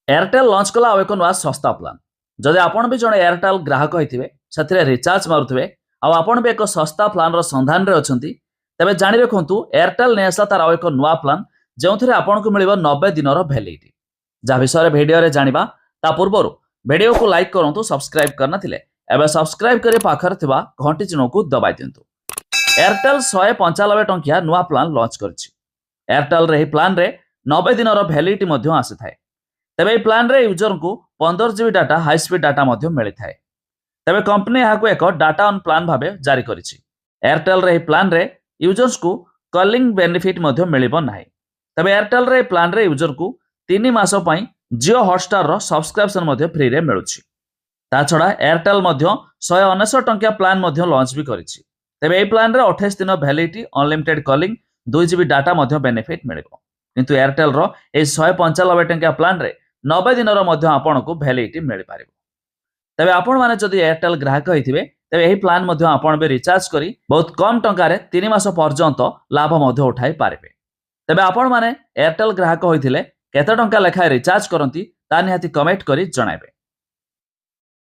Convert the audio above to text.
Airtel launch कला एक नुआ सस्ता प्लान जदि आपण भी जड़े एयरटेल ग्राहक होते से रिचार्ज मारुवे आपण भी एक सस्ता प्लान संधान में अच्छा तेज जाणी रखु एयरटेल नहीं आसला तार एक नुआ प्लान जो थे आपन को मिल 90 दिन भैलिडिटी जहाँ विषय भिडियो जाना ता पूर्व भिडियो को लाइक करूँ सब्सक्राइब करना एवं सब्सक्राइब कर पाखर घंटी चिन्ह को दबाई दिंतु। एयरटेल 195 टंकिया नुआ प्लान लॉन्च कर एयरटेल रे प्लान रे 90 दिन भैलिडिटी आसी थाए तेज यह प्लान रे यूजर को 15 GB data high speed data मिली थाए तेज कंपनी यहाँ एक डाटा ऑन प्लान भाव जारी कर एयरटेल रे प्लान रे यूजर्स को कॉलिंग बेनिफिट मिलिबो नाही तेज एयरटेल रे प्लान रे यूजर को 3 मास जियो हॉटस्टार रो सब्सक्रिप्शन फ्री रे मिलुछि ता छड़ा एयरटेल 199 टंकिया प्लान लॉन्च भी करिछि तेज यह प्लान रे 28 दिन validity unlimited calling 2 GB data benefit मिलिबो किंतु एयरटेल रो ए 195 टंकिया प्लान रे 90 दिन आपण को वैलिडिटी मिल पार तेज आपण मैंने जदि एयरटेल ग्राहक होते तेज यही प्लान आपण भी रिचार्ज करी बहुत कम टंकार 3 मास पर्यंत लाभ उठाई पारे तेज आपण मैंने एयरटेल ग्राहक होते केते टंका लेखाएं रिचार्ज करती ता निहाती कमेंट करी जणाइबे।